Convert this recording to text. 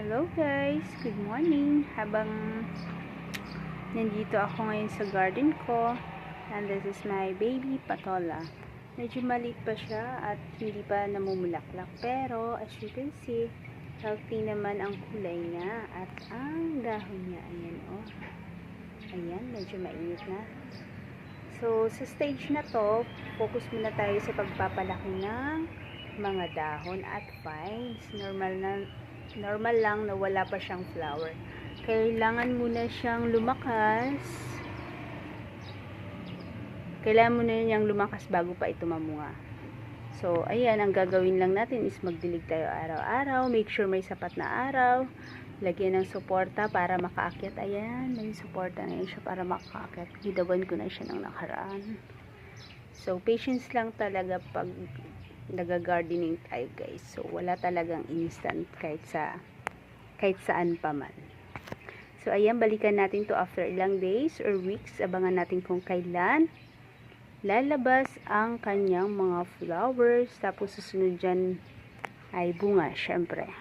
Hello guys, good morning. Habang nandito ako ngayon sa garden ko, and this is my baby patola. Medyo maliit pa siya at hindi pa namumulaklak, pero as you can see, healthy naman ang kulay niya at ang dahon niya, ayan oh. Ayan, medyo mainit na. So sa stage na to, focus muna tayo sa pagpapalaki ng mga dahon at vines. Normal lang na wala pa siyang flower. Kailangan muna siyang lumakas. Kailangan muna niyang lumakas bago pa ito mamunga. So, ayan, ang gagawin lang natin is magdilig tayo araw-araw. Make sure may sapat na araw. Lagyan ng suporta para makaakyat. Ayan, may suporta na yun siya para makaakyat. Gidawan ko na siya ng nakaraan. So, patience lang talaga pag nag-gardening tayo guys. So, wala talagang instant kahit saan pa man. So, ayan, balikan natin to after ilang days or weeks. Abangan natin kung kailan lalabas ang kanyang mga flowers. Tapos, susunod dyan ay bunga, syempre.